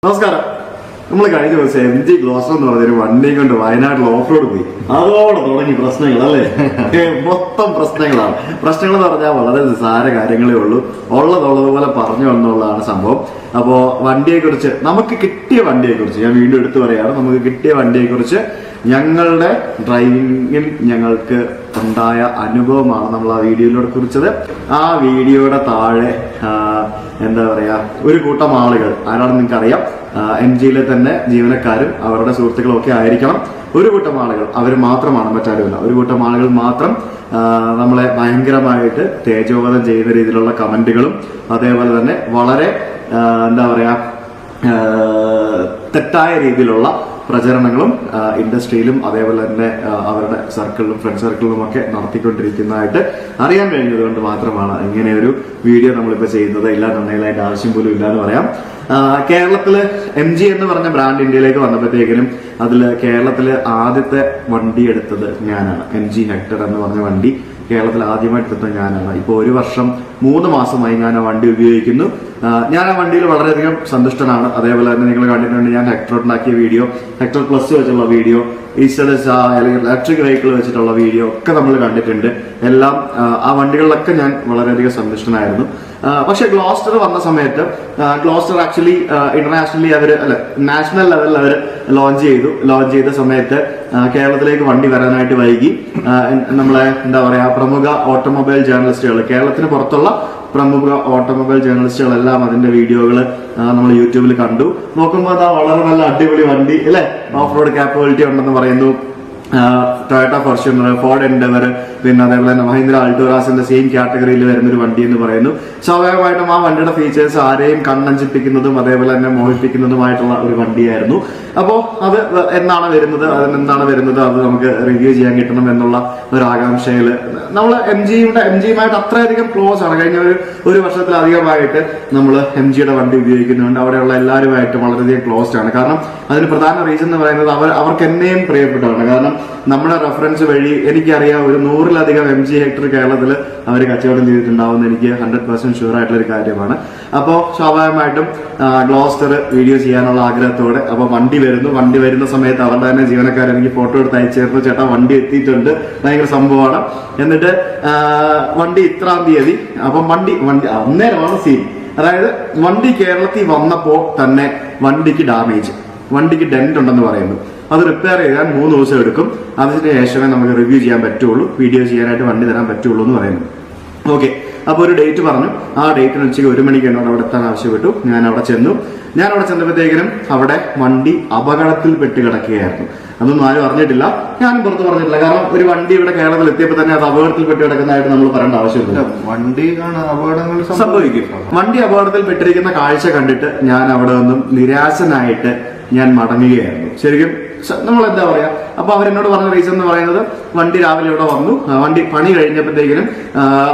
നമസ്കാരം. നമ്മൾ കഴിഞ്ഞ ദിവസം MG ഗ്ലോസ്റ്റർ എന്ന് പറഞ്ഞൊരു വണ്ടിയും കൊണ്ട് വയനാട്ടിൽ ഓഫ് റോഡ് പോയി. അതോടെ തുടങ്ങി പ്രശ്നങ്ങൾ അല്ലേ? മൊത്തം പ്രശ്നങ്ങളാണ്. പ്രശ്നങ്ങൾ എന്ന് പറഞ്ഞാൽ വളരെ നിസ്സാര കാര്യങ്ങളേ ഉള്ളൂ. ഉള്ളതുള്ളതുപോലെ പറഞ്ഞു എന്നുള്ളതാണ് സംഭവം. അപ്പോ വണ്ടിയെക്കുറിച്ച്, നമുക്ക് കിട്ടിയ വണ്ടിയെക്കുറിച്ച് ഞാൻ വീണ്ടും എടുത്തു പറയാണ്. നമുക്ക് കിട്ടിയ വണ്ടിയെക്കുറിച്ച് ഞങ്ങളുടെ ഡ്രൈവിംഗിൽ ഞങ്ങൾക്ക് ഉണ്ടായ അനുഭവമാണ് നമ്മൾ ആ വീഡിയോയിലൂടെ കുറിച്ചത്. ആ വീഡിയോയുടെ താഴെ എന്താ പറയാ, ഒരു കൂട്ടം ആളുകൾ ആരാണെന്ന് നിങ്ങൾക്ക് അറിയാം. MGയിലെ തന്നെ ജീവനക്കാരും അവരുടെ സുഹൃത്തുക്കളും ഒക്കെ ആയിരിക്കണം. ഒരു കൂട്ടം ആളുകൾ, അവർ മാത്രമാണ്, മറ്റാരുമില്ല, ഒരു കൂട്ടം ആളുകൾ മാത്രം നമ്മളെ ഭയങ്കരമായിട്ട് തേജോവധം ചെയ്യുന്ന രീതിയിലുള്ള കമന്റുകളും അതേപോലെ തന്നെ വളരെ എന്താ പറയാ തെറ്റായ രീതിയിലുള്ള പ്രചരണങ്ങളും ഇൻഡസ്ട്രിയിലും അതേപോലെ തന്നെ അവരുടെ സർക്കിളിലും ഫ്രണ്ട് സർക്കിളിലും ഒക്കെ നടത്തിക്കൊണ്ടിരിക്കുന്നതായിട്ട് അറിയാൻ കഴിഞ്ഞത് കൊണ്ട് മാത്രമാണ് ഇങ്ങനെ ഒരു വീഡിയോ നമ്മളിപ്പോൾ ചെയ്യുന്നത്. ഇല്ലാന്നുണ്ടെങ്കിൽ അതിന്റെ ആവശ്യം പോലും ഇല്ല എന്ന് പറയാം. കേരളത്തില് MG എന്ന് പറഞ്ഞ ബ്രാൻഡ് ഇന്ത്യയിലേക്ക് വന്നപ്പോഴത്തേക്കിനും അതിൽ കേരളത്തില് ആദ്യത്തെ വണ്ടി എടുത്തത് ഞാനാണ്. MG ഹെക്ടർ എന്ന് പറഞ്ഞ വണ്ടി കേരളത്തിൽ ആദ്യമായിട്ട് എടുത്തത് ഞാനാണ്. ഇപ്പോൾ 1 വർഷം 3 മാസമായി ഞാൻ ആ വണ്ടി ഉപയോഗിക്കുന്നു. ഞാൻ ആ വണ്ടിയിൽ വളരെയധികം സന്തുഷ്ടനാണ്. അതേപോലെ തന്നെ നിങ്ങൾ കണ്ടിട്ടുണ്ട്, ഞാൻ ഹെക്ടർ ഉണ്ടാക്കിയ വീഡിയോ, ഹെക്ടർ പ്ലസ് വെച്ചുള്ള വീഡിയോ, അല്ലെങ്കിൽ ഇലക്ട്രിക് വെഹിക്കിൾ വെച്ചിട്ടുള്ള വീഡിയോ ഒക്കെ നമ്മൾ കണ്ടിട്ടുണ്ട്. എല്ലാം ആ വണ്ടികളിലൊക്കെ ഞാൻ വളരെയധികം സന്തുഷ്ടനായിരുന്നു. പക്ഷെ ഗ്ലോസ്റ്റർ വന്ന സമയത്ത്, ഗ്ലോസ്റ്റർ ആക്ച്വലി ഇന്റർനാഷണലി നാഷണൽ ലെവലിൽ അവർ ലോഞ്ച് ചെയ്ത സമയത്ത് കേരളത്തിലേക്ക് വണ്ടി വരാനായിട്ട് വൈകി. നമ്മളെ എന്താ പറയാ, പ്രമുഖ ഓട്ടോമൊബൈൽ ജേർണലിസ്റ്റുകൾ, കേരളത്തിന് പുറത്തുള്ള പ്രമുഖ ഓട്ടോമൊബൈൽ ജേർണലിസ്റ്റുകളെല്ലാം അതിന്റെ വീഡിയോകൾ നമ്മൾ യൂട്യൂബിൽ കണ്ടു. നോക്കുമ്പോൾ അതാ വളരെ നല്ല അടിപൊളി വണ്ടി അല്ലെ, ഓഫ് റോഡ് കാപ്പബിലിറ്റി ഉണ്ടെന്ന് പറയുന്നു. ടൊയോട്ട ഫോർച്യൂണർ, ഫോർഡ് എൻഡവർ, പിന്നെ അതേപോലെ തന്നെ മഹീന്ദ്ര അൾട്ടോറാസിന്റെ സെയിം കാറ്റഗറിയിൽ വരുന്ന ഒരു വണ്ടി എന്ന് പറയുന്നു. സ്വാഭാവികമായിട്ടും ആ വണ്ടിയുടെ ഫീച്ചേഴ്സ് ആരെയും കണ്ണഞ്ചിപ്പിക്കുന്നതും അതേപോലെ തന്നെ മോഹിപ്പിക്കുന്നതുമായിട്ടുള്ള ഒരു വണ്ടിയായിരുന്നു. അപ്പോ അത് എന്താണ് വരുന്നത്, അത് നമുക്ക് റിവ്യൂ ചെയ്യാൻ കിട്ടണം എന്നുള്ള ഒരു ആകാംക്ഷയില് നമ്മൾ MGയുമായിട്ട് അത്രയധികം ക്ലോസ് ആണ്. കഴിഞ്ഞ ഒരു വർഷത്തിലധികമായിട്ട് നമ്മൾ MGയുടെ വണ്ടി ഉപയോഗിക്കുന്നുണ്ട്. അവിടെയുള്ള എല്ലാവരുമായിട്ടും വളരെയധികം ക്ലോസ്ഡ് ആണ്. കാരണം അതിന് പ്രധാന റീസൺ എന്ന് പറയുന്നത് അവർക്ക് എന്നെയും പ്രിയപ്പെട്ടതാണ്. കാരണം നമ്മുടെ റെഫറൻസ് വഴി എനിക്കറിയാം ഒരു 100-ലധികം MG ഹെക്ടർ കേരളത്തിൽ അവർ കച്ചവടം ചെയ്തിട്ടുണ്ടാവുന്ന എനിക്ക് 100% ഷുവർ ആയിട്ടുള്ള ഒരു കാര്യമാണ്. അപ്പോൾ സ്വാഭാവികമായിട്ടും ഗ്ലോസ്റ്റർ വീഡിയോ ചെയ്യാനുള്ള ആഗ്രഹത്തോടെ അപ്പോൾ വണ്ടി വരുന്ന സമയത്ത് അവരുടെ തന്നെ ജീവനക്കാർ എനിക്ക് ഫോട്ടോ എടുത്ത് അയച്ചേർന്നു, ചേട്ടാ വണ്ടി എത്തിയിട്ടുണ്ട്, ഭയങ്കര സംഭവമാണ്. എന്നിട്ട് വണ്ടി ഇത്രാം തീയതി, അപ്പം വണ്ടി അന്നേരമാണ് സീൻ. അതായത് വണ്ടി കേരളത്തിൽ വന്നപ്പോ തന്നെ വണ്ടിക്ക് ഡെന്റ് ഉണ്ടെന്ന് പറയുന്നു. അത് റിപ്പയർ ചെയ്യാൻ 3 ദിവസം എടുക്കും. അതിന് ശേഷമേ നമുക്ക് റിവ്യൂ ചെയ്യാൻ പറ്റുള്ളൂ, വീഡിയോ ചെയ്യാനായിട്ട് വണ്ടി തരാൻ പറ്റുള്ളൂ എന്ന് പറയുന്നു. ഓക്കെ, അപ്പൊ ഒരു ഡേറ്റ് പറഞ്ഞു. ആ ഡേറ്റിന് ഉച്ചയ്ക്ക് 1 മണിക്ക് എന്നോട് അവിടെ എത്താൻ ആവശ്യപ്പെട്ടു. ഞാൻ അവിടെ ചെന്നപ്പോഴത്തേക്കിനും അവിടെ വണ്ടി അപകടത്തിൽ പെട്ട് കിടക്കുകയായിരുന്നു. അതൊന്നും ആരും അറിഞ്ഞിട്ടില്ല, ഞാനും പുറത്ത് പറഞ്ഞിട്ടില്ല. കാരണം ഒരു വണ്ടി ഇവിടെ കേരളത്തിൽ എത്തിയപ്പോൾ തന്നെ അത് അപകടത്തിൽ പെട്ട് കിടക്കുന്നതായിട്ട് നമ്മൾ പറയേണ്ട ആവശ്യമില്ല. അപകടങ്ങൾ സംഭവിക്കും. വണ്ടി അപകടത്തിൽ പെട്ടിരിക്കുന്ന കാഴ്ച കണ്ടിട്ട് ഞാൻ അവിടെ നിന്നും നിരാശനായിട്ട് ഞാൻ മടങ്ങുകയായിരുന്നു. ശരിക്കും നമ്മൾ എന്താ പറയാ, അപ്പൊ അവരെന്നോട് പറഞ്ഞ റീസൺ എന്ന് പറയുന്നത്, വണ്ടി രാവിലെ ഇവിടെ വന്നു, വണ്ടി പണി കഴിഞ്ഞപ്പോഴത്തേക്കിനും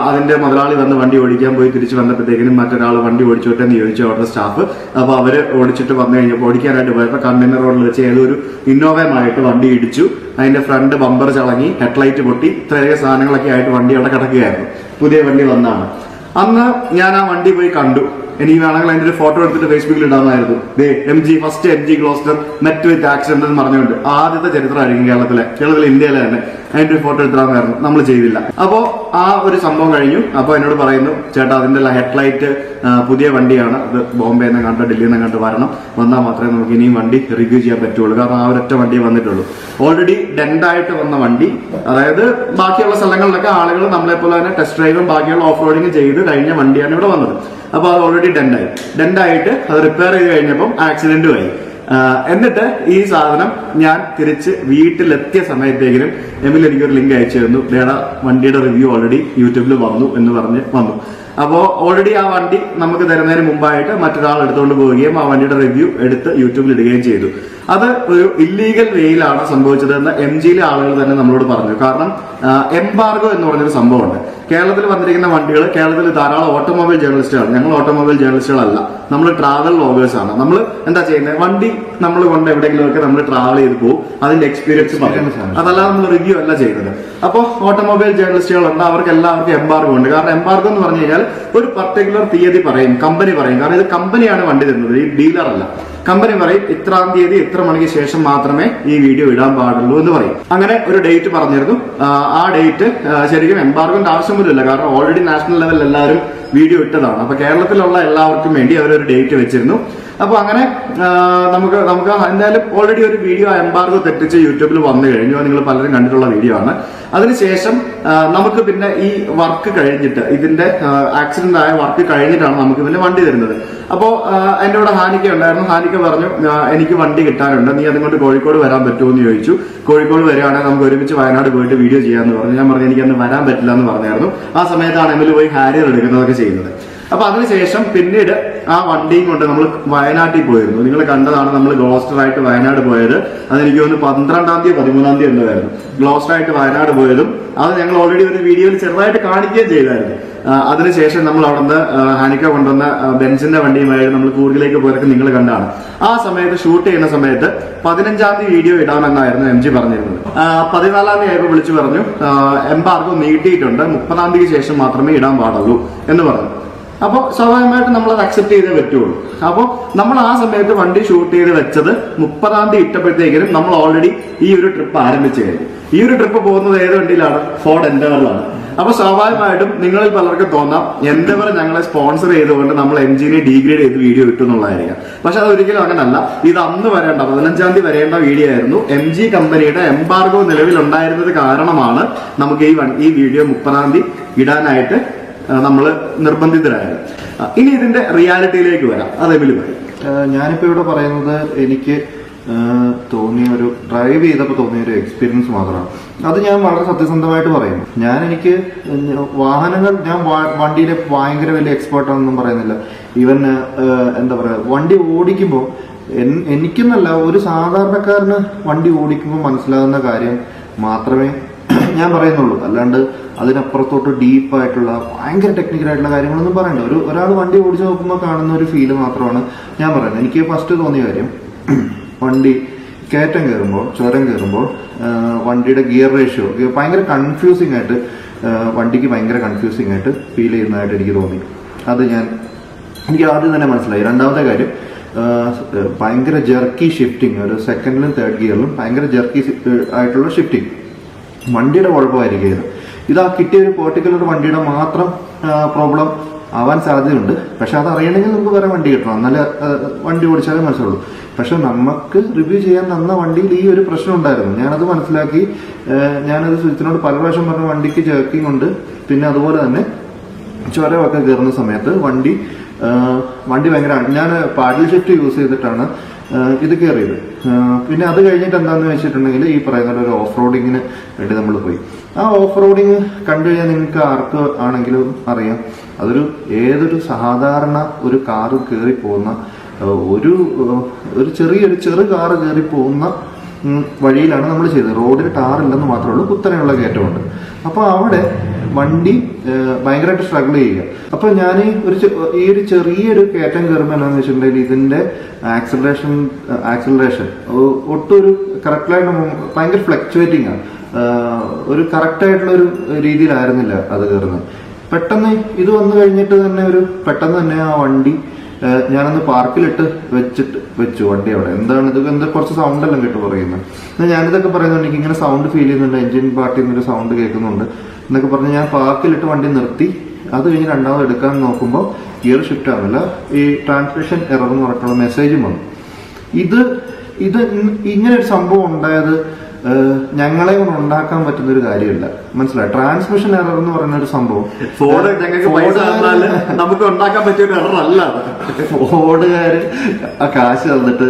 അതിന്റെ മുതലാളി വന്ന് വണ്ടി ഓടിക്കാൻ പോയി തിരിച്ചു വന്നപ്പോഴത്തേക്കിനും മറ്റൊരാൾ വണ്ടി ഓടിച്ചോട്ടെ എന്ന് ചോദിച്ചു അവരുടെ സ്റ്റാഫ്. അപ്പൊ അവര് ഓടിച്ചിട്ട് വന്നു കഴിഞ്ഞപ്പോൾ, ഓടിക്കാനായിട്ട് പോയപ്പോൾ കണ്ടെയ്നർ റോഡിൽ വെച്ച് ഏതൊരു ഇന്നോവയുമായിട്ട് വണ്ടി ഇടിച്ചു. അതിന്റെ ഫ്രണ്ട് ബമ്പർ ചളങ്ങി, ഹെഡ്ലൈറ്റ് പൊട്ടി, ഇത്രയധികം സാധനങ്ങളൊക്കെ ആയിട്ട് വണ്ടി അവിടെ കിടക്കുകയായിരുന്നു. പുതിയ വണ്ടി വന്നാണ്. അന്ന് ഞാൻ ആ വണ്ടി പോയി കണ്ടു. എനിക്ക് വേണമെങ്കിൽ അതിന്റെ ഒരു ഫോട്ടോ എടുത്തിട്ട് ഫേസ്ബുക്കിൽ ഇടാമായിരുന്നു. First MG Gloster met with accident എന്ന് പറഞ്ഞുകൊണ്ട് ആദ്യത്തെ ചരിത്രമായിരിക്കും കേരളത്തിലെ ഇന്ത്യയിലെ തന്നെ. അതിന്റെ ഒരു ഫോട്ടോ എടുത്തിടാമായിരുന്നു, നമ്മൾ ചെയ്തില്ല. അപ്പോ ആ ഒരു സംഭവം കഴിഞ്ഞു. അപ്പൊ എന്നോട് പറയുന്നു, ചേട്ടാ അതിന്റെ ഹെഡ്ലൈറ്റ് പുതിയ വണ്ടിയാണ്, അത് ബോംബെ നിന്ന് കണ്ട് ഡൽഹിയിൽ നിന്ന് കണ്ട് വന്നാൽ മാത്രമേ നമുക്ക് ഇനിയും വണ്ടി റിവ്യൂ ചെയ്യാൻ പറ്റുള്ളൂ. കാരണം ആ ഒരൊറ്റ വണ്ടിയെ വന്നിട്ടുള്ളൂ. ഓൾറെഡി ഡെൻഡായിട്ട് വന്ന വണ്ടി, അതായത് ബാക്കിയുള്ള സ്ഥലങ്ങളിലൊക്കെ ആളുകൾ നമ്മളെപ്പോലെ തന്നെ ടെസ്റ്റ് ഡ്രൈവും ബാക്കിയുള്ള ഓഫ് റോഡിങ് ചെയ്ത് കഴിഞ്ഞ വണ്ടിയാണ് ഇവിടെ വന്നത്. അപ്പൊ അത് ഓൾറെഡി ഡെൻഡായിട്ട് അത് റിപ്പയർ ചെയ്ത് കഴിഞ്ഞപ്പം ആക്സിഡന്റും ആയി. എന്നിട്ട് ഈ സാധനം ഞാൻ തിരിച്ച് വീട്ടിലെത്തിയ സമയത്തേക്കിനും എനിക്കൊരു ലിങ്ക് അയച്ചു തന്നു. വണ്ടിയുടെ റിവ്യൂ ഓൾറെഡി യൂട്യൂബിൽ വന്നു എന്ന് പറഞ്ഞ് വന്നു. അപ്പോ ഓൾറെഡി ആ വണ്ടി നമുക്ക് തരുന്നതിന് മുമ്പായിട്ട് മറ്റൊരാൾ എടുത്തുകൊണ്ട് പോവുകയും ആ വണ്ടിയുടെ റിവ്യൂ എടുത്ത് യൂട്യൂബിൽ ഇടുകയും ചെയ്തു. അത് ഒരു ഇല്ലീഗൽ വേയിലാണ് സംഭവിച്ചത് എന്ന് MGയിലെ ആളുകൾ തന്നെ നമ്മളോട് പറഞ്ഞു. കാരണം എംബാർഗോ എന്ന് പറഞ്ഞൊരു സംഭവമുണ്ട്. കേരളത്തിൽ വന്നിരിക്കുന്ന വണ്ടികൾ, കേരളത്തിൽ ധാരാളം ഓട്ടോമൊബൈൽ ജേർണലിസ്റ്റുകൾ, ഞങ്ങൾ ഓട്ടോമൊബൈൽ ജേർണലിസ്റ്റുകളല്ല, നമ്മൾ ട്രാവൽ വ്ലോഗേഴ്സ് ആണ്. നമ്മൾ എന്താ ചെയ്യുന്നത്, വണ്ടി നമ്മൾ കൊണ്ട് എവിടെയെങ്കിലുമൊക്കെ നമ്മൾ ട്രാവൽ ചെയ്ത് പോകും, അതിന്റെ എക്സ്പീരിയൻസ് പറയും, അതല്ലാതെ നമ്മൾ റിവ്യൂ അല്ല ചെയ്യുന്നത്. അപ്പോൾ ഓട്ടോമൊബൈൽ ജേർണലിസ്റ്റുകളുണ്ട്, അവർക്ക് എല്ലാവർക്കും എംബാർഗോ ഉണ്ട്. കാരണം എംബാർഗോ എന്ന് പറഞ്ഞു കഴിഞ്ഞാൽ ഒരു പർട്ടിക്കുലർ തീയതി പറയും, കമ്പനി പറയും. കാരണം ഇത് കമ്പനിയാണ് വണ്ടി തരുന്നത്, ഈ ഡീലർ അല്ല. കമ്പനി പറയും ഇത്രാം തീയതി ഇത്ര മണിക്ക് ശേഷം മാത്രമേ ഈ വീഡിയോ ഇടാൻ പാടുള്ളൂ എന്ന് പറയും. അങ്ങനെ ഒരു ഡേറ്റ് പറഞ്ഞിരുന്നു. ആ ഡേറ്റ് ശരിക്കും എംബാർഗോന്റെ ആവശ്യം പോലും ഇല്ല, കാരണം ഓൾറെഡി നാഷണൽ ലെവലിൽ എല്ലാവരും വീഡിയോ ഇട്ടതാണ്. അപ്പൊ കേരളത്തിലുള്ള എല്ലാവർക്കും വേണ്ടി അവരൊരു ഡേറ്റ് വെച്ചിരുന്നു. അപ്പൊ അങ്ങനെ നമുക്ക് എന്തായാലും ഓൾറെഡി ഒരു വീഡിയോ എംബാർഗോ തെറ്റിച്ച് യൂട്യൂബിൽ വന്നു കഴിഞ്ഞു. നിങ്ങൾ പലരും കണ്ടിട്ടുള്ള വീഡിയോ ആണ്. അതിനുശേഷം നമുക്ക് പിന്നെ ഈ വർക്ക് കഴിഞ്ഞിട്ട്, ഇതിന്റെ ആക്സിഡന്റ് ആയ വർക്ക് കഴിഞ്ഞിട്ടാണ് നമുക്ക് പിന്നെ വണ്ടി തരുന്നത്. അപ്പോ എന്റെ കൂടെ ഹാനിക്ക ഉണ്ടായിരുന്നു. ഹാനിക്ക പറഞ്ഞു എനിക്ക് വണ്ടി കിട്ടാനുണ്ട്, നീ അതുകൊണ്ട് കോഴിക്കോട് വരാൻ പറ്റുമോ എന്ന് ചോദിച്ചു. കോഴിക്കോട് വരികയാണെങ്കിൽ നമുക്ക് ഒരുമിച്ച് വയനാട് പോയിട്ട് വീഡിയോ ചെയ്യാന്ന് പറഞ്ഞു. ഞാൻ പറഞ്ഞു എനിക്ക് അന്ന് വരാൻ പറ്റില്ല എന്ന് പറഞ്ഞായിരുന്നു. ആ സമയത്താണ് എമ്മിൽ പോയി ഹാരിയർ എടുക്കുന്നതൊക്കെ ചെയ്യുന്നത്. അപ്പൊ അതിനുശേഷം പിന്നീട് ആ വണ്ടിയും കൊണ്ട് നമ്മൾ വയനാട്ടിൽ പോയിരുന്നു. നിങ്ങൾ കണ്ടതാണ്, നമ്മൾ ഗ്ലോസ്റ്റർ ആയിട്ട് വയനാട് പോയത്. അതെനിക്ക് തോന്നുന്നു 12-ാം തീയതി 13-ാം തീയതി എന്തായിരുന്നു ഗ്ലോസ്റ്റർ ആയിട്ട് വയനാട് പോയതും. അത് ഞങ്ങൾ ഓൾറെഡി ഒരു വീഡിയോയിൽ ചെറുതായിട്ട് കാണിക്കുകയും ചെയ്തായിരുന്നു. അതിനുശേഷം നമ്മൾ അവിടുന്ന് ഹാനിക്ക കൊണ്ടുവന്ന ബെൻസിന്റെ വണ്ടിയുമായിട്ട് നമ്മൾ കൂർഗിലേക്ക് പോയതൊക്കെ നിങ്ങൾ കണ്ടാണ്. ആ സമയത്ത് ഷൂട്ട് ചെയ്യുന്ന സമയത്ത് 15-ാം തീയതി വീഡിയോ ഇടാമെന്നായിരുന്നു MG പറഞ്ഞിരുന്നത്. 14-ാം തീയതി ആയപ്പോൾ വിളിച്ചു പറഞ്ഞു എംബാർഗോ നീട്ടിയിട്ടുണ്ട്, 30-ാം തീയതിക്ക് ശേഷം മാത്രമേ ഇടാൻ പാടുള്ളൂ എന്ന് പറഞ്ഞു. അപ്പോൾ സ്വാഭാവികമായിട്ട് നമ്മൾ അത് അക്സെപ്റ്റ് ചെയ്തേ പറ്റുള്ളൂ. അപ്പോൾ നമ്മൾ ആ സമയത്ത് വണ്ടി ഷൂട്ട് ചെയ്ത് വെച്ചത് 30-ാം തീയതി ഇട്ടപ്പോഴത്തേക്കും നമ്മൾ ഓൾറെഡി ഈ ഒരു ട്രിപ്പ് ആരംഭിച്ചു കഴിഞ്ഞു. ഈ ഒരു ട്രിപ്പ് പോകുന്നത് ഏത് വണ്ടിയിലാണ്? ഫോർഡ് എൻഡവറിലാണ്. അപ്പൊ സ്വാഭാവികമായിട്ടും നിങ്ങളിൽ പലർക്കും തോന്നാം എൻഡവർ ഞങ്ങളെ സ്പോൺസർ ചെയ്തുകൊണ്ട് നമ്മൾ MGനെ ഡീഗ്രേഡ് ചെയ്ത് വീഡിയോ ഇട്ടു എന്നുള്ളതായിരിക്കാം. പക്ഷെ അത് ഒരിക്കലും അങ്ങനല്ല. ഇത് അന്ന് വരേണ്ട 15-ാം തീയതി വരേണ്ട വീഡിയോ ആയിരുന്നു. MG കമ്പനിയുടെ എംബാർഗോ നിലവിലുണ്ടായിരുന്നത് കാരണമാണ് നമുക്ക് ഈ വീഡിയോ 30-ാം തീയതി ഇടാനായിട്ട് നമ്മൾ നിർബന്ധിതരായത്. ഇനി ഇതിന്റെ റിയാലിറ്റിയിലേക്ക് വരാം. അതെബിൽ പറയും. ഞാനിപ്പോ ഇവിടെ പറയുന്നത് എനിക്ക് തോന്നിയ ഒരു ഡ്രൈവ് ചെയ്തപ്പോൾ തോന്നിയ ഒരു എക്സ്പീരിയൻസ് മാത്രമാണ്. അത് ഞാൻ വളരെ സത്യസന്ധമായിട്ട് പറയുന്നു. എനിക്ക് വാഹനങ്ങൾ, ഞാൻ വണ്ടിയിലെ ഭയങ്കര വലിയ എക്സ്പേർട്ടാണെന്നും പറയുന്നില്ല. ഈവൻ എന്താ പറയാ, വണ്ടി ഓടിക്കുമ്പോൾ എനിക്കെന്നല്ല, ഒരു സാധാരണക്കാരന് വണ്ടി ഓടിക്കുമ്പോൾ മനസ്സിലാകുന്ന കാര്യം മാത്രമേ ഞാൻ പറയുന്നുള്ളൂ. അല്ലാണ്ട് അതിനപ്പുറത്തോട്ട് ഡീപ്പായിട്ടുള്ള ഭയങ്കര ടെക്നിക്കലായിട്ടുള്ള കാര്യങ്ങളൊന്നും പറയണ്ട. ഒരാൾ വണ്ടി ഓടിച്ച് നോക്കുമ്പോൾ കാണുന്ന ഒരു ഫീല് മാത്രമാണ് ഞാൻ പറയുന്നത്. എനിക്ക് ഫസ്റ്റ് തോന്നിയ കാര്യം, വണ്ടി കയറ്റം കയറുമ്പോൾ, ചുരം കയറുമ്പോൾ വണ്ടിയുടെ ഗിയർ റേഷ്യോ ഭയങ്കര കൺഫ്യൂസിംഗ് ആയിട്ട്, വണ്ടിക്ക് ഭയങ്കര കൺഫ്യൂസിംഗ് ആയിട്ട് ഫീൽ ചെയ്യുന്നതായിട്ട് എനിക്ക് തോന്നി. അത് എനിക്ക് ആദ്യം തന്നെ മനസ്സിലായി. രണ്ടാമത്തെ കാര്യം, ഭയങ്കര ജെർക്കി ഷിഫ്റ്റിംഗ്, ഒരു സെക്കൻഡിലും തേർഡ് ഗിയറിലും ഭയങ്കര ജെർക്കി ആയിട്ടുള്ള ഷിഫ്റ്റിംഗ് വണ്ടിയുടെ കുഴപ്പമായിരിക്കും. ഇത് ആ കിട്ടിയ ഒരു പെർട്ടിക്കുലർ വണ്ടിയുടെ മാത്രം പ്രോബ്ലം ആവാൻ സാധ്യതയുണ്ട്. പക്ഷെ അത് അറിയണമെങ്കിൽ നമുക്ക് വേറെ വണ്ടി കിട്ടണം, എന്നാലേ വണ്ടി ഓടിച്ചാലേ മനസ്സിലുള്ളൂ. പക്ഷെ നമുക്ക് റിവ്യൂ ചെയ്യാൻ തന്ന വണ്ടിയിൽ ഈ ഒരു പ്രശ്നം ഉണ്ടായിരുന്നു. ഞാനത് മനസ്സിലാക്കി. ഞാനത് സുജിത്തിനോട് പല പ്രാവശ്യം പറഞ്ഞ വണ്ടിക്ക് ജേർക്കിംഗ് ഉണ്ട്. പിന്നെ അതുപോലെ തന്നെ ചുരമൊക്കെ കയറുന്ന സമയത്ത് വണ്ടി ഭയങ്കര, ഞാൻ പാഡിൽ ഷിഫ്റ്റ് യൂസ് ചെയ്തിട്ടാണ് ഇത് കയറിയത്. പിന്നെ അത് കഴിഞ്ഞിട്ട് എന്താണെന്ന് വെച്ചിട്ടുണ്ടെങ്കിൽ ഈ പറയുന്ന ഒരു ഓഫ് റോഡിങ്ങിന് വേണ്ടി നമ്മൾ പോയി. ആ ഓഫ് റോഡിങ് കണ്ടു കഴിഞ്ഞാൽ നിങ്ങൾക്ക് ആർക്ക് ആണെങ്കിലും അറിയാം, ഏതൊരു സാധാരണ ഒരു കാറ് കയറി പോകുന്ന ഒരു ചെറു കാറ് കയറി പോകുന്ന വഴിയിലാണ് നമ്മൾ ചെയ്തത്. റോഡിൽ ടാറില്ലെന്ന് മാത്രമേ ഉള്ളൂ, കുത്തനെയുള്ള കയറ്റമുണ്ട്. അപ്പൊ അവിടെ വണ്ടി ഭയങ്കരമായിട്ട് സ്ട്രഗിൾ ചെയ്യുക. അപ്പൊ ഞാൻ ഈ ഒരു ചെറിയൊരു കയറ്റം കയറുമ്പോൾ എന്താണെന്ന് വെച്ചിട്ടുണ്ടെങ്കിൽ ഇതിന്റെ ആക്സിലറേഷൻ ഒട്ടും ഒരു കറക്റ്റായിട്ട് ഭയങ്കര ഫ്ലക്ച്വേറ്റിംഗ് ആണ്. ഒരു കറക്റ്റായിട്ടുള്ള ഒരു രീതിയിലായിരുന്നില്ല അത് കയറുന്നത്. പെട്ടെന്ന് ഇത് വന്നു കഴിഞ്ഞിട്ട് തന്നെ പെട്ടെന്ന് തന്നെ ആ വണ്ടി ഞാനൊന്ന് പാർക്കിലിട്ട് വെച്ചു വണ്ടി അവിടെ. എന്താണ് ഇത്, എന്താ കുറച്ച് സൗണ്ട് എല്ലാം കേട്ട് പറയുന്നത്. എന്നാൽ ഞാനിതൊക്കെ പറയുന്നുണ്ട്, എനിക്ക് ഇങ്ങനെ സൗണ്ട് ഫീൽ ചെയ്യുന്നുണ്ട്, എഞ്ചിൻ പാർട്ടിൽ നിന്നൊരു സൗണ്ട് കേൾക്കുന്നുണ്ട് എന്നൊക്കെ പറഞ്ഞ് ഞാൻ പാർക്കിലിട്ട് വണ്ടി നിർത്തി. അത് കഴിഞ്ഞ് രണ്ടാമത് എടുക്കാൻ നോക്കുമ്പോൾ ഗിയർ ഷിഫ്റ്റ് ആവില്ല, ഈ ട്രാൻസ്മിഷൻ എറർ എന്ന് പറഞ്ഞിട്ടുള്ള മെസ്സേജും വന്നു. ഇത് ഇങ്ങനെ ഒരു സംഭവം ഉണ്ടായത് ഞങ്ങളെ കൊണ്ട് ഉണ്ടാക്കാൻ പറ്റുന്ന ഒരു കാര്യമല്ല, മനസ്സിലായി. ട്രാൻസ്മിഷൻ എറർ എന്ന് പറയുന്ന ഒരു സംഭവം നമുക്ക് ഉണ്ടാക്കാൻ പറ്റിയ എറർ അല്ല. ഫോർഡുകാര് ആ കാശ് തന്നിട്ട്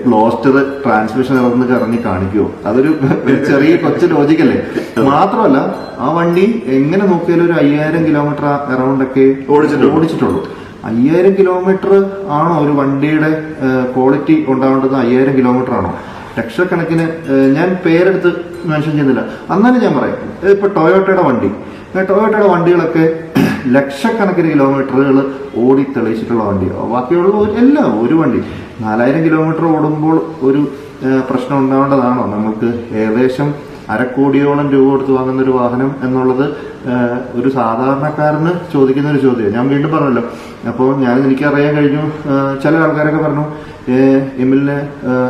ഗ്ലോസ്റ്റർ ട്രാൻസ്മിഷൻ എറർ എന്ന് കറങ്ങി കാണിക്കുമോ? അതൊരു ചെറിയ കൊച്ചു ലോജിക്കല്ലേ. മാത്രമല്ല ആ വണ്ടി എങ്ങനെ നോക്കിയാലും ഒരു 5000 കിലോമീറ്റർ അറൗണ്ട് ഒക്കെ ഓടിച്ചിട്ടുള്ളൂ. 5000 കിലോമീറ്റർ ആണോ ഒരു വണ്ടിയുടെ ക്വാളിറ്റി ഉണ്ടാവേണ്ടത്? 5000 കിലോമീറ്റർ ആണോ? ലക്ഷക്കണക്കിന്, ഞാൻ പേരെടുത്ത് മെൻഷൻ ചെയ്യുന്നില്ല, എന്നാലും ഞാൻ പറയാം. ഇപ്പൊ ടൊയോട്ടയുടെ വണ്ടികളൊക്കെ ലക്ഷക്കണക്കിന് കിലോമീറ്ററുകൾ ഓടി തെളിയിച്ചിട്ടുള്ള വണ്ടിയോ ബാക്കിയുള്ള ഒരു വണ്ടി 4000 കിലോമീറ്റർ ഓടുമ്പോൾ ഒരു പ്രശ്നം ഉണ്ടാവേണ്ടതാണോ? നമുക്ക് ഏകദേശം 250 കോടിയോളം രൂപ കൊടുത്ത് വാങ്ങുന്ന ഒരു വാഹനം എന്നുള്ളത് ഒരു സാധാരണക്കാരന് ചോദിക്കുന്ന ഒരു ചോദ്യം. ഞാൻ വീണ്ടും പറഞ്ഞല്ലോ, അപ്പോൾ എനിക്കറിയാൻ കഴിഞ്ഞു, ചില ആൾക്കാരൊക്കെ പറഞ്ഞു എമിലിന്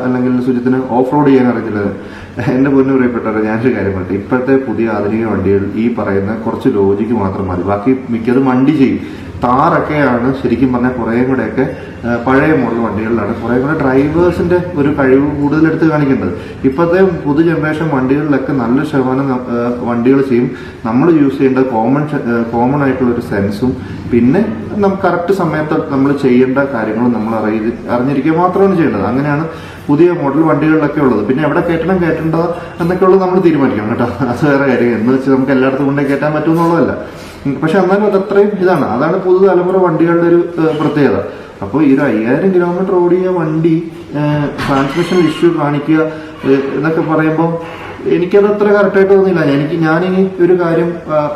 അല്ലെങ്കിൽ സുജിത്തിന് ഓഫ് റോഡ് ചെയ്യാൻ അറിയത്തില്ല. എന്റെ പൊന്നു പ്രിയപ്പെട്ടവരെ, ഞാനൊരു കാര്യം പറയട്ടെ, ഇപ്പോഴത്തെ പുതിയ ആധുനിക വണ്ടികൾ ഈ പറയുന്ന കുറച്ച് ലോജിക്ക് മാത്രം മതി, ബാക്കി മിക്കതും വണ്ടി ചെയ്യും. താറൊക്കെയാണ് ശരിക്കും പറഞ്ഞാൽ കുറേ കൂടെയൊക്കെ പഴയ മോഡൽ വണ്ടികളിലാണ് കുറേ കൂടെ ഡ്രൈവേഴ്സിന്റെ ഒരു കഴിവ് കൂടുതലെടുത്ത് കാണിക്കേണ്ടത്. ഇപ്പോഴത്തെ പുതു ജനറേഷൻ വണ്ടികളിലൊക്കെ നല്ല ശതമാനം വണ്ടികൾ ചെയ്യും. നമ്മൾ യൂസ് ചെയ്യേണ്ട കോമൺ ആയിട്ടുള്ള ഒരു സെൻസും പിന്നെ നമുക്ക് കറക്റ്റ് സമയത്ത് നമ്മൾ ചെയ്യേണ്ട കാര്യങ്ങളും നമ്മൾ അറിഞ്ഞിരിക്കുക മാത്രമാണ് ചെയ്യേണ്ടത്. അങ്ങനെയാണ് പുതിയ മോഡൽ വണ്ടികളിലൊക്കെ ഉള്ളത്. പിന്നെ എവിടെ കയറ്റേണ്ടത് എന്നൊക്കെ ഉള്ളത് നമ്മൾ തീരുമാനിക്കണം കേട്ടോ. അത് വേറെ കാര്യം. എന്ന് വെച്ച് നമുക്ക് എല്ലായിടത്തും കൊണ്ടേ കയറ്റാൻ പറ്റുമെന്നുള്ളതല്ല. പക്ഷെ എന്നാലും അത്രയും അതാണ് പുതുതലമുറ വണ്ടികളുടെ ഒരു പ്രത്യേകത. അപ്പോൾ ഈ 5000 കിലോമീറ്റർ ഓടിയ വണ്ടി ട്രാൻസ്മിഷൻ ഇഷ്യൂ കാണിക്കുക എന്നൊക്കെ പറയുമ്പോൾ എനിക്കത് അത്ര കറക്റ്റായിട്ട് തോന്നിയില്ല. ഞാനിനി ഒരു കാര്യം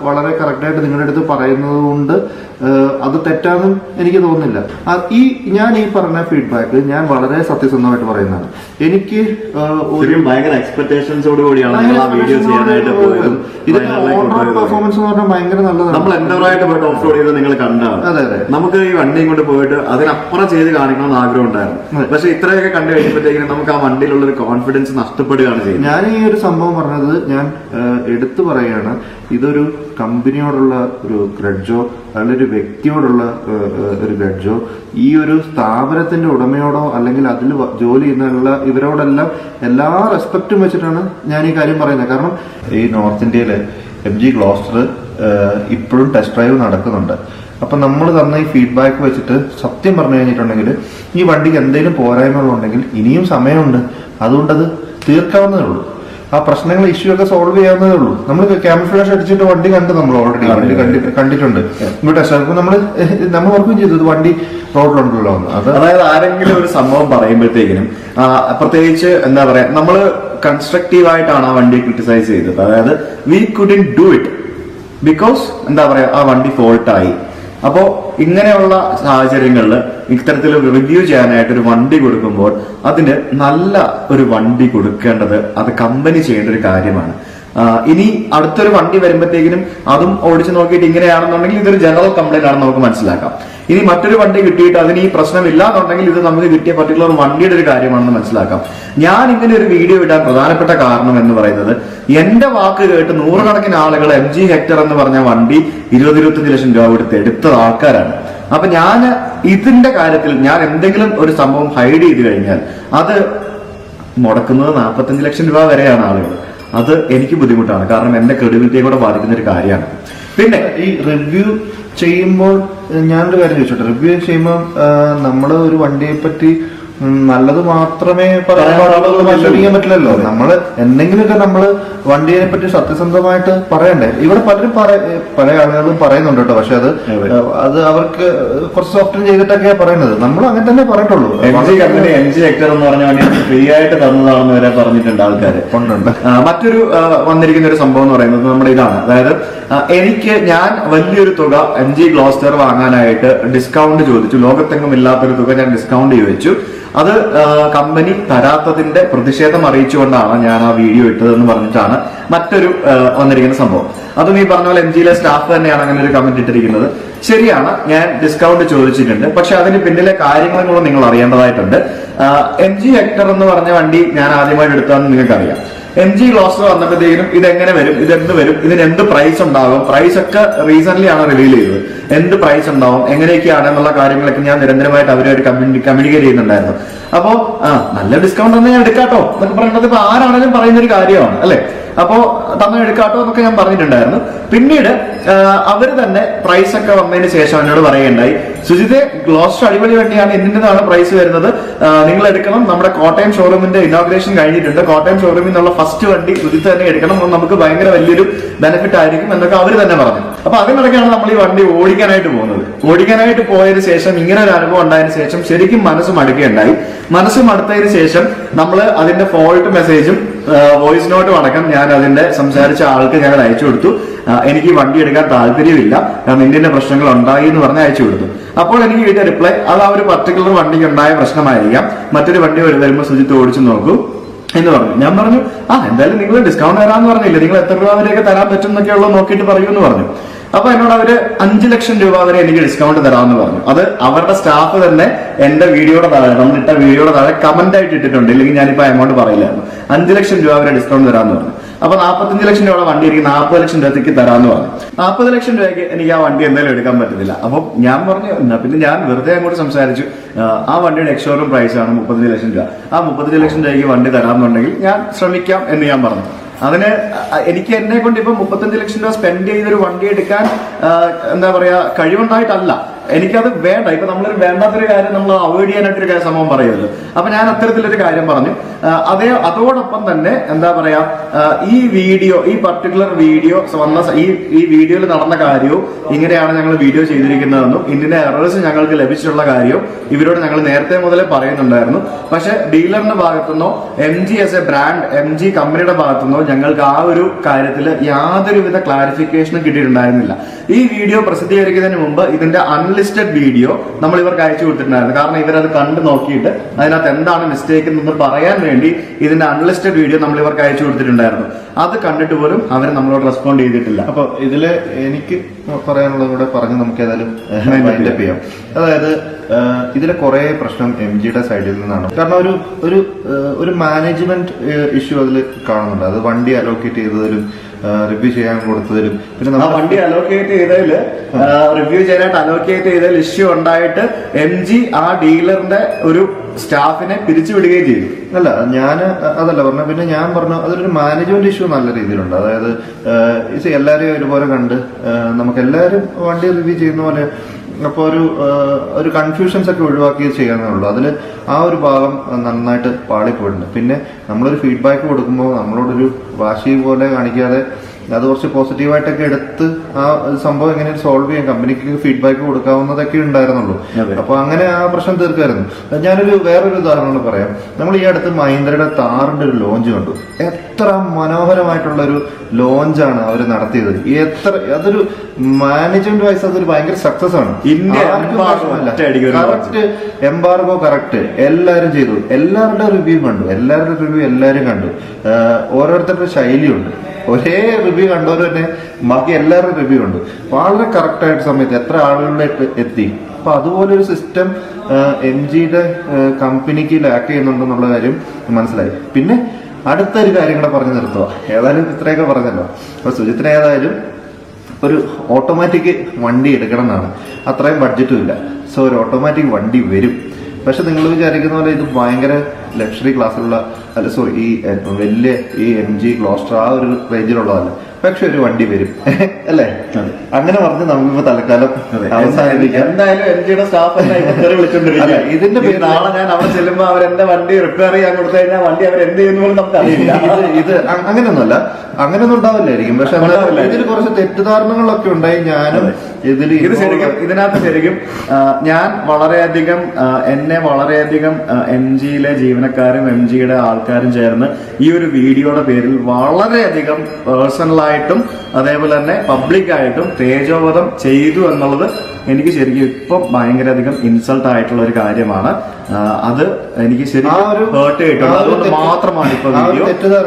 വളരെ കറക്റ്റായിട്ട് നിങ്ങളുടെ അടുത്ത് പറയുന്നത് കൊണ്ട് അത് തെറ്റാന്നും എനിക്ക് തോന്നുന്നില്ല. ഞാൻ ഈ പറഞ്ഞ ഫീഡ്ബാക്ക് ഞാൻ വളരെ സത്യസന്ധമായിട്ട് പറയുന്നതാണ്. എനിക്ക് ഭയങ്കര എക്സ്പെക്ടേഷൻസോട് കൂടിയാണ് പെർഫോമൻസ് എന്ന് പറഞ്ഞാൽ ഭയങ്കര നല്ലതാണ്. നമ്മൾ എൻഡവറായിട്ട് പോയിട്ട് ഓഫ് റോഡ് ചെയ്ത് നിങ്ങൾ കണ്ടാണ്. അതെ അതെ, നമുക്ക് ഈ വണ്ടി ഇങ്ങോട്ട് പോയിട്ട് അതിനപ്പുറം ചെയ്ത് കാണിക്കണമെന്ന് ആഗ്രഹം ഉണ്ടായിരുന്നു. പക്ഷെ ഇത്രയൊക്കെ കണ്ടു കഴിയുമ്പോഴത്തേക്കും നമുക്ക് ആ വണ്ടിയിലുള്ള ഒരു കോൺഫിഡൻസ് നഷ്ടപ്പെടുകയാണ് ചെയ്യുന്നത്. ഞാൻ ഈ ഒരു സംഭവം പറഞ്ഞത് ഞാൻ എടുത്തു പറയുകയാണ്. ഇതൊരു കമ്പനിയോടുള്ള ഒരു ഗ്രഡ്ജോ അല്ലെങ്കിൽ ഒരു വ്യക്തിയോടുള്ള ഒരു ഗ്രഡ്ജോ ഈ ഒരു സ്ഥാപനത്തിന്റെ ഉടമയോടോ അല്ലെങ്കിൽ അതിൽ ജോലി ചെയ്യുന്ന ഇവരോടെല്ലാം എല്ലാ റെസ്പെക്റ്റും വെച്ചിട്ടാണ് ഞാൻ ഈ കാര്യം പറയുന്നത്. കാരണം ഈ നോർത്ത് ഇന്ത്യയില് MG ഗ്ലോസ്റ്റർ ഇപ്പോഴും ടെസ്റ്റ് ഡ്രൈവ് നടക്കുന്നുണ്ട്. അപ്പൊ നമ്മൾ തന്ന ഈ ഫീഡ്ബാക്ക് വെച്ചിട്ട് സത്യം പറഞ്ഞു കഴിഞ്ഞിട്ടുണ്ടെങ്കിൽ ഈ വണ്ടിക്ക് എന്തെങ്കിലും പോരായ്മകളുണ്ടെങ്കിൽ ഇനിയും സമയമുണ്ട്. അതുകൊണ്ടത് തീർക്കാവുന്നതേ ഉള്ളൂ. ആ പ്രശ്നങ്ങൾ ഇഷ്യൂ ഒക്കെ സോൾവ് ചെയ്യാവുന്നതേ ഉള്ളൂ. നമ്മൾ ക്യാമഫ്ലാഷ് അടിച്ചിട്ട് വണ്ടി നമ്മൾ ഓൾറെഡി കണ്ടിട്ടുണ്ട്. ഇങ്ങോട്ട് ചിലപ്പോൾ നമ്മൾ ഓർക്കുകയും ചെയ്തു ഇത് വണ്ടി റോഡിലുണ്ടല്ലോ എന്ന്. അതായത് ആരെങ്കിലും ഒരു സംഭവം പറയുമ്പോഴത്തേക്കിനും പ്രത്യേകിച്ച് എന്താ പറയാ, നമ്മള് കൺസ്ട്രക്റ്റീവ് ആയിട്ടാണ് ആ വണ്ടി ക്രിട്ടിസൈസ് ചെയ്തത്. അതായത് we couldn't do it because എന്താ പറയാ ആ വണ്ടി ഫോൾട്ടായി. അപ്പോ ഇങ്ങനെയുള്ള സാഹചര്യങ്ങളിൽ ഇത്തരത്തിൽ റിവ്യൂ ചെയ്യാനായിട്ട് ഒരു വണ്ടി കൊടുക്കുമ്പോൾ അതിന് നല്ല ഒരു വണ്ടി കൊടുക്കേണ്ടത് അത് കമ്പനി ചെയ്യേണ്ട ഒരു കാര്യമാണ്. ഇനി അടുത്തൊരു വണ്ടി വരുമ്പോഴത്തേക്കിനും അതും ഓടിച്ചു നോക്കിയിട്ട് ഇങ്ങനെയാണെന്നുണ്ടെങ്കിൽ ഇതൊരു ജനറൽ കംപ്ലൈന്റ് ആണെന്ന് നമുക്ക് മനസ്സിലാക്കാം. ഇനി മറ്റൊരു വണ്ടി കിട്ടിയിട്ട് അതിന് ഈ പ്രശ്നമില്ല എന്നുണ്ടെങ്കിൽ ഇത് നമുക്ക് കിട്ടിയ പർട്ടിക്കുലർ വണ്ടിയുടെ ഒരു കാര്യമാണെന്ന് മനസ്സിലാക്കാം. ഞാൻ ഇങ്ങനെ ഒരു വീഡിയോ ഇടാൻ പ്രധാനപ്പെട്ട കാരണം എന്ന് പറയുന്നത് എന്റെ വാക്ക് കേട്ട് നൂറുകണക്കിന് ആളുകൾ MG ഹെക്ടർ എന്ന് പറഞ്ഞ വണ്ടി 20-25 ലക്ഷം രൂപ കൊടുത്ത് എടുത്ത ആൾക്കാരാണ്. അപ്പൊ ഞാൻ ഇതിന്റെ കാര്യത്തിൽ ഞാൻ എന്തെങ്കിലും ഒരു സംഭവം ഹൈഡ് ചെയ്ത് കഴിഞ്ഞാൽ അത് മുടക്കുന്നത് 45 ലക്ഷം രൂപ വരെയാണ് ആളുകൾ. അത് എനിക്ക് ബുദ്ധിമുട്ടാണ്. കാരണം എന്റെ ക്രെഡിബിലിറ്റിയെ കൂടെ ബാധിക്കുന്ന ഒരു കാര്യമാണ്. പിന്നെ ഈ റിവ്യൂ ചെയ്യുമ്പോൾ ഞാനൊരു കാര്യം ചോദിച്ചോട്ടെ, റിവ്യൂ ചെയ്യുമ്പോൾ നമ്മള് ഒരു വണ്ടിയെ പറ്റി നല്ലത് മാത്രമേ പറയാൻ പറ്റില്ലല്ലോ. നമ്മള് എന്തെങ്കിലുമൊക്കെ നമ്മള് വണ്ടിയെ പറ്റി സത്യസന്ധമായിട്ട് പറയണ്ടേ. ഇവിടെ പലരും പല ആളുകളും പറയുന്നുണ്ട് കേട്ടോ. പക്ഷെ അത് അവർക്ക് കുറച്ച് സോഫ്റ്റ് ചെയ്തിട്ടൊക്കെയാ പറയുന്നത്. നമ്മൾ അങ്ങനെ തന്നെ പറഞ്ഞിട്ടുള്ളൂ. MG ഹെക്ടർ എന്ന് പറഞ്ഞ വണ്ടി ഫ്രീ ആയിട്ട് തന്നതാണെന്ന് വരെ പറഞ്ഞിട്ടുണ്ട് ആൾക്കാർ. കൊണ്ടുണ്ട്. മറ്റൊരു വന്നിരിക്കുന്ന ഒരു സംഭവം എന്ന് പറയുന്നത് നമ്മുടെ ഇതാണ്. അതായത് ഞാൻ വലിയൊരു തുക MG ഗ്ലോസ്റ്റർ വാങ്ങാനായിട്ട് ഡിസ്കൗണ്ട് ചോദിച്ചു. ലോകത്തെങ്ങും ഇല്ലാത്തൊരു തുക ഞാൻ ഡിസ്കൗണ്ട് ചോദിച്ചു. അത് കമ്പനി തരാത്തതിന്റെ പ്രതിഷേധം അറിയിച്ചുകൊണ്ടാണ് ഞാൻ ആ വീഡിയോ ഇട്ടതെന്ന് പറഞ്ഞിട്ടാണ് മറ്റൊരു വന്നിരിക്കുന്ന സംഭവം. അതും ഈ പറഞ്ഞ പോലെ MGയിലെ സ്റ്റാഫ് തന്നെയാണ് അങ്ങനെ ഒരു കമന്റ് ഇട്ടിരിക്കുന്നത്. ശരിയാണ്, ഞാൻ ഡിസ്കൗണ്ട് ചോദിച്ചിട്ടുണ്ട്. പക്ഷെ അതിന് പിന്നിലെ കാര്യങ്ങളും കൂടെ നിങ്ങൾ അറിയേണ്ടതായിട്ടുണ്ട്. MG ഹെക്ടർ എന്ന് പറഞ്ഞ വണ്ടി ഞാൻ ആദ്യമായിട്ട് എടുത്തതെന്ന് നിങ്ങൾക്കറിയാം. MG ഗ്ലോസ്റ്റർ വന്നപ്പോഴത്തേക്കും ഇതെങ്ങനെ വരും, ഇതെന്ത് വരും, ഇതിന് എന്ത് പ്രൈസ് ഉണ്ടാകും, പ്രൈസ് ഒക്കെ റീസെന്റ് ആണ് റിവീൽ ചെയ്തത്. എന്ത് പ്രൈസ് ഉണ്ടാവും, എങ്ങനെയൊക്കെയാണ് എന്നുള്ള കാര്യങ്ങളൊക്കെ ഞാൻ നിരന്തരമായിട്ട് അവരുമായിട്ട് കമ്മ്യൂണിക്കേറ്റ് ചെയ്യുന്നുണ്ടായിരുന്നു. അപ്പോ നല്ല ഡിസ്കൗണ്ട് തന്നെ ഞാൻ എടുക്കാട്ടോ എന്നൊക്കെ പറയുന്നത് ഇപ്പൊ ആരാണെങ്കിലും പറയുന്ന ഒരു കാര്യമാണ് അല്ലെ. അപ്പോ തന്നെ എടുക്കാട്ടോ എന്നൊക്കെ ഞാൻ പറഞ്ഞിട്ടുണ്ടായിരുന്നു. പിന്നീട് അവര് തന്നെ പ്രൈസ് ഒക്കെ വന്നതിന് ശേഷം എന്നോട് പറയുകയുണ്ടായി, സുജിത്തെ ഗ്ലോസ്റ്റർ അടിപൊളി വണ്ടിയാണ്, എന്തിൻ്റെതാണ് പ്രൈസ് വരുന്നത്, നിങ്ങൾ എടുക്കണം, നമ്മുടെ കോട്ടയം ഷോറൂമിന്റെ ഇനോഗ്രേഷൻ കഴിഞ്ഞിട്ടുണ്ട്, കോട്ടയം ഷോറൂമിൽ നിന്നുള്ള ഫസ്റ്റ് വണ്ടി സുജിത്ത് തന്നെ എടുക്കണം, നമുക്ക് ഭയങ്കര വലിയൊരു ബെനിഫിറ്റ് ആയിരിക്കും എന്നൊക്കെ അവർ തന്നെ പറഞ്ഞു. അപ്പൊ അതിനിടയ്ക്കാണ് നമ്മൾ ഈ വണ്ടി ഓടിക്കാനായിട്ട് പോകുന്നത്. ഓടിക്കാനായിട്ട് പോയതിനു ശേഷം ഇങ്ങനെ ഒരു അനുഭവം ഉണ്ടായതിനു ശേഷം ശരിക്കും മനസ്സ് മടുക്കുകയുണ്ടായി. മനസ്സ് മടുത്തതിന് ശേഷം നമ്മൾ അതിന്റെ ഫോൾട്ട് മെസ്സേജും വോയിസ് നോട്ടും അടക്കം ഞാൻ അതിന്റെ സംസാരിച്ച ആൾക്ക് ഞാൻ അയച്ചു കൊടുത്തു. എനിക്ക് വണ്ടി എടുക്കാൻ താല്പര്യമില്ല, നിന്റെ പ്രശ്നങ്ങൾ ഉണ്ടായി എന്ന് പറഞ്ഞ് അയച്ചു കൊടുത്തു. അപ്പോൾ എനിക്ക് കിട്ടിയ റിപ്ലൈ, അത് ആ ഒരു പർട്ടിക്കുലർ വണ്ടിക്ക് ഉണ്ടായ പ്രശ്നമായിരിക്കാം, മറ്റൊരു വണ്ടി വരുമ്പോൾ സുജിത്ത് ഓടിച്ചു നോക്കൂ, എന്ന് പറഞ്ഞു. ഞാൻ പറഞ്ഞു എന്തായാലും നിങ്ങൾ ഡിസ്കൗണ്ട് തരാമെന്ന് പറഞ്ഞില്ലേ, നിങ്ങൾ എത്ര രൂപ വരെയൊക്കെ തരാൻ പറ്റും എന്നൊക്കെയുള്ള നോക്കിയിട്ട് പറയൂ എന്ന് പറഞ്ഞു. അപ്പൊ എന്നോട് അവര് 5 ലക്ഷം രൂപ വരെ എനിക്ക് ഡിസ്കൗണ്ട് തരാമെന്ന് പറഞ്ഞു. അത് അവരുടെ സ്റ്റാഫ് തന്നെ എന്റെ വീഡിയോയുടെ താഴെ, നമ്മളിട്ട വീഡിയോയുടെ താഴെ കമന്റ് ആയിട്ട് ഇട്ടിട്ടുണ്ട്, ഇല്ലെങ്കിൽ ഞാനിപ്പോ എമൗണ്ട് പറയില്ലായിരുന്നു. 5 ലക്ഷം രൂപ വരെ ഡിസ്കൗണ്ട് തരാമെന്ന് പറഞ്ഞു. അപ്പൊ 45 ലക്ഷം രൂപയുടെ വണ്ടി എനിക്ക് 40 ലക്ഷം രൂപയ്ക്ക് തരാമെന്ന് പറഞ്ഞു. 40 ലക്ഷം രൂപയ്ക്ക് എനിക്ക് ആ വണ്ടി എന്തായാലും എടുക്കാൻ പറ്റത്തില്ല. അപ്പൊ ഞാൻ പറഞ്ഞു, എന്നാ പിന്നെ ഞാൻ വെറുതെ അങ്ങോട്ട് സംസാരിച്ചു, ആ വണ്ടിയുടെ എക്സ്ഷോറൂം പ്രൈസ് ആണ് 35 ലക്ഷം രൂപ. ആ 35 ലക്ഷം രൂപയ്ക്ക് വണ്ടി തരാമെന്നുണ്ടെങ്കിൽ ഞാൻ ശ്രമിക്കാം എന്ന് ഞാൻ പറഞ്ഞു. അതിന് എനിക്ക് എന്നെ കൊണ്ട് ഇപ്പൊ 35 ലക്ഷം രൂപ സ്പെൻഡ് ചെയ്തൊരു വണ്ടി എടുക്കാൻ എന്താ പറയാ കഴിവുണ്ടായിട്ടല്ല, എനിക്കത് വേണ്ട. ഇപ്പൊ നമ്മളൊരു വേണ്ടാത്തൊരു കാര്യം നമ്മൾ അവോയ്ഡ് ചെയ്യാനായിട്ടൊരു സംഭവം പറയുമല്ലോ. അപ്പൊ ഞാൻ അത്തരത്തിലൊരു കാര്യം പറഞ്ഞു. അതോടൊപ്പം തന്നെ എന്താ പറയാ, ഈ പർട്ടിക്കുലർ വീഡിയോ വന്ന ഈ വീഡിയോയിൽ നടന്ന കാര്യവും ഇങ്ങനെയാണ് ഞങ്ങൾ വീഡിയോ ചെയ്തിരിക്കുന്നതെന്നും ഇതിന്റെ എറേഴ്സ് ഞങ്ങൾക്ക് ലഭിച്ചിട്ടുള്ള കാര്യവും ഇവരോട് ഞങ്ങൾ നേരത്തെ മുതലേ പറയുന്നുണ്ടായിരുന്നു. പക്ഷെ ഡീലറിന്റെ ഭാഗത്തുനിന്നോ MG as A brand, MG കമ്പനിയുടെ ഭാഗത്തുനിന്നോ ഞങ്ങൾക്ക് ആ ഒരു കാര്യത്തിൽ യാതൊരുവിധ ക്ലാരിഫിക്കേഷനും കിട്ടിയിട്ടുണ്ടായിരുന്നില്ല. ഈ വീഡിയോ പ്രസിദ്ധീകരിക്കുന്നതിന് മുമ്പ് ഇതിന്റെ അൺലിസ്റ്റഡ് വീഡിയോ നമ്മൾ ഇവർക്ക് അയച്ചു കൊടുത്തിട്ടുണ്ടായിരുന്നു. കാരണം ഇവരത് കണ്ടു നോക്കിയിട്ട് അതിനകത്ത് എന്താണ് മിസ്റ്റേക്ക് എന്ന് പറയാൻ വേണ്ടി ഇതിന്റെ അൺലിസ്റ്റഡ് വീഡിയോ നമ്മൾ ഇവർക്ക് അയച്ചു കൊടുത്തിട്ടുണ്ടായിരുന്നു. അത് കണ്ടിട്ട് പോലും അവർ നമ്മളോട് റെസ്പോണ്ട് ചെയ്തിട്ടില്ല. അപ്പൊ ഇതില് എനിക്ക് പറയാനുള്ളത് കൂടെ പറഞ്ഞ് നമുക്ക് ഏതായാലും വൈൻഡപ്പ് ചെയ്യാം. അതായത് ഇതിലെ കുറെ പ്രശ്നം MGയുടെ സൈഡിൽ നിന്നാണ്. കാരണം ഒരു മാനേജ്മെന്റ് ഇഷ്യൂ അതിൽ കാണുന്നുണ്ട്. അത് വണ്ടി അലോക്കേറ്റ് ചെയ്തതിലും റിവ്യൂ ചെയ്യാൻ കൊടുത്തതിലും പിന്നെ വണ്ടി അലോക്കേറ്റ് ചെയ്തതിൽ റിവ്യൂ ചെയ്യാനായിട്ട് അലോക്കേറ്റ് ചെയ്തതിൽ ഇഷ്യൂ ഉണ്ടായിട്ട് MG ആ ഡീലറിന്റെ ഒരു സ്റ്റാഫിനെ പിരിച്ചുവിടുകയും ചെയ്തു. അല്ല, ഞാൻ അതല്ല പറഞ്ഞ. പിന്നെ ഞാൻ പറഞ്ഞു അതൊരു മാനേജ്മെന്റ് ഇഷ്യൂ നല്ല രീതിയിലുണ്ട്. അതായത് എല്ലാവരെയും ഒരുപോലെ കണ്ട് നമുക്ക് എല്ലാവരും വണ്ടി റിവ്യൂ ചെയ്യുന്ന പോലെ അപ്പൊ ഒരു കൺഫ്യൂഷൻസ് ഒക്കെ ഒഴിവാക്കി ചെയ്യാന്നേ ഉള്ളൂ. അതിൽ ആ ഒരു ഭാഗം നന്നായിട്ട് പാളിപ്പോയിട്ടുണ്ട്. പിന്നെ നമ്മളൊരു ഫീഡ്ബാക്ക് കൊടുക്കുമ്പോൾ നമ്മളോടൊരു വാശി പോലെ കാണിക്കാതെ അത് കുറച്ച് പോസിറ്റീവായിട്ടൊക്കെ എടുത്ത് ആ സംഭവം എങ്ങനെ സോൾവ് ചെയ്യാൻ കമ്പനിക്ക് ഫീഡ്ബാക്ക് കൊടുക്കാവുന്നതൊക്കെ ഉണ്ടായിരുന്നുള്ളൂ. അപ്പൊ അങ്ങനെ ആ പ്രശ്നം തീർക്കായിരുന്നു. വേറൊരു ഉദാഹരണം പറയാം. നമ്മൾ ഈ അടുത്ത് മഹീന്ദ്രയുടെ താറിന്റെ ഒരു ലോഞ്ച് കണ്ടു. എത്ര മനോഹരമായിട്ടുള്ള ഒരു ലോഞ്ചാണ് അവർ നടത്തിയത്. അതൊരു മാനേജ്മെന്റ് വൈസ് അതൊരു ഭയങ്കര സക്സസ് ആണ്. കറക്റ്റ് എംബാർഗോ കറക്റ്റ് എല്ലാരും ചെയ്തു. എല്ലാവരുടെ റിവ്യൂ കണ്ടു. എല്ലാവരും കണ്ടു. ഓരോരുത്തരുടെ ശൈലിയുണ്ട്. ഒരേ റിവ്യൂ കണ്ടവർ തന്നെ ബാക്കി എല്ലാവരുടെയും റിവ്യൂ ഉണ്ട്. വളരെ കറക്റ്റ് ആയിട്ട് സമയത്ത് എത്ര ആളുകളിലേക്ക് എത്തി. അപ്പൊ അതുപോലെ ഒരു സിസ്റ്റം MGയുടെ കമ്പനിക്ക് ലാക്ക് ചെയ്യുന്നുണ്ടെന്നുള്ള കാര്യം മനസ്സിലായി. പിന്നെ അടുത്തൊരു കാര്യം കൂടെ പറഞ്ഞു നിർത്തുക. ഏതായാലും ഇത്രയൊക്കെ പറഞ്ഞല്ലോ. അപ്പൊ സുജിത്തിന് ഏതായാലും ഒരു ഓട്ടോമാറ്റിക് വണ്ടി എടുക്കണം എന്നാണ്. അത്രയും ബഡ്ജറ്റും ഇല്ല. സോ ഒരു ഓട്ടോമാറ്റിക് വണ്ടി വരും. പക്ഷെ നിങ്ങൾ വിചാരിക്കുന്ന പോലെ ഇത് ഭയങ്കര ലക്ഷറി ക്ലാസ്സിലുള്ള ഈ വലിയ MG ഗ്ലോസ്റ്റർ ആ ഒരു റേഞ്ചിലുള്ളതല്ല. പക്ഷെ ഒരു വണ്ടി വരും അല്ലേ? അങ്ങനെ പറഞ്ഞ് നമുക്കിപ്പോ തൽക്കാലം എന്തായാലും MGയുടെ സ്റ്റാഫ് ഇതിന്റെ നാളെ ഞാൻ അവിടെ ചെല്ലുമ്പോ അവരെന്റെ വണ്ടി റിപ്പയർ ചെയ്യാൻ കൊടുത്തു കഴിഞ്ഞാൽ വണ്ടി അവർ എന്ത് ചെയ്യുന്ന പോലും നമുക്ക് അറിയില്ല. ഇത് അങ്ങനെയൊന്നുമല്ല, അങ്ങനെയൊന്നും ഉണ്ടാവില്ലായിരിക്കും. പക്ഷെ ഇതിൽ കുറച്ച് തെറ്റിദ്ധാരണകളൊക്കെ ഉണ്ടായി. ഞാനും ഇതിനകത്ത് ശരിക്കും ഞാൻ വളരെയധികം MGയിലെ ജീവനക്കാരും MGയുടെ ആൾക്കാരും ചേർന്ന് ഈ ഒരു വീഡിയോയുടെ പേരിൽ വളരെയധികം പേഴ്സണലായിട്ടും അതേപോലെ തന്നെ പബ്ലിക്കായിട്ടും തേജോവധം ചെയ്തു എന്നുള്ളത് എനിക്ക് ശരിക്കും ഇപ്പം ഭയങ്കര അധികം ഇൻസൾട്ട് ആയിട്ടുള്ള ഒരു കാര്യമാണ്. അത് എനിക്ക് ശരിക്കും ഹേർട്ട് ചെയ്തിട്ടുണ്ട്. അതുകൊണ്ട് മാത്രമാണ് ഇപ്പൊ വീഡിയോ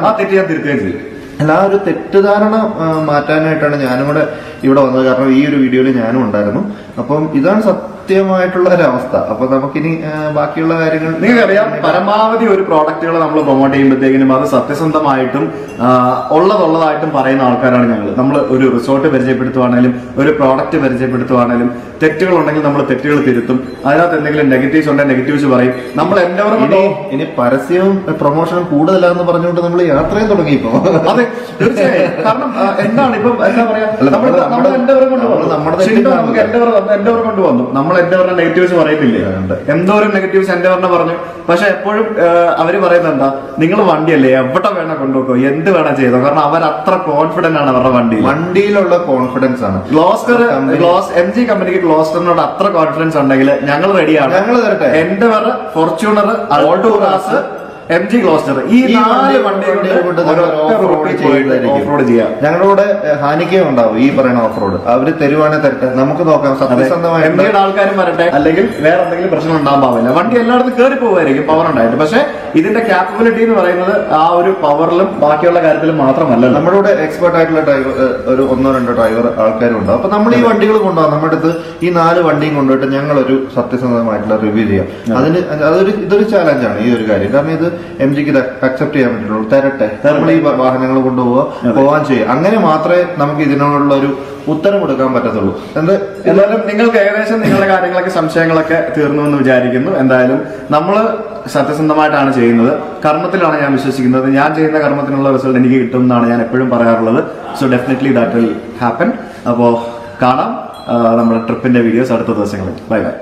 ആ തെറ്റ് ഞാൻ തിരുത്തുകയും ചെയ്തു. അല്ല, ആ ഒരു തെറ്റിദ്ധാരണ മാറ്റാനായിട്ടാണ് ഞാനും കൂടെ ഇവിടെ വന്നത്. കാരണം ഈ ഒരു വീഡിയോയിൽ ഞാനും ഉണ്ടായിരുന്നു. അപ്പം ഇതാണ് സത്യമായിട്ടുള്ള ഒരു അവസ്ഥ. അപ്പൊ നമുക്കിനി ബാക്കിയുള്ള കാര്യങ്ങൾ നിങ്ങൾക്കറിയാം, പരമാവധി ഒരു പ്രോഡക്റ്റുകൾ നമ്മൾ പ്രൊമോട്ട് ചെയ്യുമ്പോഴത്തേക്കിനും അത് സത്യസന്ധമായിട്ടും ഉള്ളതായിട്ടും പറയുന്ന ആൾക്കാരാണ് ഞങ്ങൾ. നമ്മൾ ഒരു റിസോർട്ട് പരിചയപ്പെടുത്തുവാണേലും ഒരു പ്രോഡക്റ്റ് പരിചയപ്പെടുത്തുവാണേലും തെറ്റുകൾ ഉണ്ടെങ്കിൽ നമ്മൾ തെറ്റുകൾ തിരുത്തും. അതിനകത്ത് എന്തെങ്കിലും നെഗറ്റീവ്സ് ഉണ്ടെങ്കിൽ നെഗറ്റീവ്സ് പറയും. നമ്മൾ ഇനി പരസ്യവും പ്രൊമോഷനും കൂടുതലാന്ന് പറഞ്ഞുകൊണ്ട് നമ്മൾ യാത്രയും തുടങ്ങിയപ്പോ അതെ, തീർച്ചയായും. കാരണം എന്താണ് ഇപ്പം എന്താ പറയാ, നമുക്ക് എൻഡവർ കൊണ്ടുവന്നു. നമ്മൾ എൻഡവറിന്റെ നെഗറ്റീവ്സ് പറയുന്നില്ലേ? എന്തോരം നെഗറ്റീവ്സ് എൻഡവറിനെ പറഞ്ഞു. പക്ഷെ എപ്പോഴും അവര് പറയുന്നത് എന്താ, നിങ്ങൾ വണ്ടിയല്ലേ എവിടെ വേണം കൊണ്ടുപോക്കോ, എന്ത് വേണം ചെയ്തോ. കാരണം അവർ അത്ര കോൺഫിഡന്റ് ആണ് അവരുടെ വണ്ടിയിലുള്ള കോൺഫിഡൻസ് ആണ്. MG കമ്പനിക്ക് ഗ്ലോസ്റ്ററിനോട് അത്ര കോൺഫിഡൻസ് ഉണ്ടെങ്കിൽ ഞങ്ങൾ റെഡിയാണ്. എൻഡവർ, ഫോർച്യൂണർ, അൾട്ടോറാസ്, MG ഗ്ലോസ്റ്റർ, ഈ 4 വണ്ടികളുടെ ഓഫ് റോഡ് ചെയ്യാം. ഞങ്ങളുടെ ഹാനിക്കേ ഉണ്ടാവും ഈ പറയുന്ന ഓഫ് റോഡ്. അവര് തരുവാണെങ്കിൽ തരട്ടെ, നമുക്ക് നോക്കാം. സത്യസന്ധമായി MGയുടെ ആൾക്കാരും വരട്ടെ, അല്ലെങ്കിൽ വേറെ എന്തെങ്കിലും പ്രശ്നം ഉണ്ടാകാൻ പാവില്ല. വണ്ടി എല്ലായിടത്തും കയറി പോകുമായിരിക്കും പവർ ഉണ്ടായിട്ട്. പക്ഷെ ഇതിന്റെ ക്യാപ്പബിലിറ്റി എന്ന് പറയുന്നത് ആ ഒരു പവറിലും ബാക്കിയുള്ള കാര്യത്തിലും മാത്രമല്ല. നമ്മുടെ കൂടെ എക്സ്പെർട്ട് ആയിട്ടുള്ള ഡ്രൈവർ ഒരു 1-2 ഡ്രൈവർ ആൾക്കാരുണ്ട്. അപ്പൊ നമ്മൾ ഈ വണ്ടികൾ കൊണ്ടുപോകാം. നമ്മുടെ അടുത്ത് ഈ 4 വണ്ടിയും കൊണ്ടുപോയിട്ട് ഞങ്ങളൊരു സത്യസന്ധമായിട്ടുള്ള റിവ്യൂ ചെയ്യാം. ഇതൊരു ചാലഞ്ചാണ് ഈ ഒരു കാര്യം. കാരണം ഇത് MGക്ക് ഇത് അക്സെപ്റ്റ് ചെയ്യാൻ പറ്റുള്ളൂ. തരട്ടെ, നമ്മൾ ഈ വാഹനങ്ങൾ പോവാൻ ചെയ്യാം. അങ്ങനെ മാത്രമേ നമുക്ക് ഇതിനോടുള്ള ഒരു ഉത്തരം കൊടുക്കാൻ പറ്റത്തുള്ളൂ. എന്തായാലും നിങ്ങൾക്ക് ഏകദേശം നിങ്ങളുടെ കാര്യങ്ങളൊക്കെ സംശയങ്ങളൊക്കെ തീർന്നു എന്ന് വിചാരിക്കുന്നു. എന്തായാലും നമ്മൾ സത്യസന്ധമായിട്ടാണ് ചെയ്യുന്നത്, കർമ്മത്തിലാണ് ഞാൻ വിശ്വസിക്കുന്നത്. ഞാൻ ചെയ്യുന്ന കർമ്മത്തിനുള്ള റിസൾട്ട് എനിക്ക് കിട്ടും എന്നാണ് ഞാൻ എപ്പോഴും പറയാറുള്ളത്. So definitely that will happen. അപ്പോ കാണാം നമ്മുടെ ട്രിപ്പിന്റെ വീഡിയോസ് അടുത്ത ദിവസങ്ങളിൽ. Bye bye.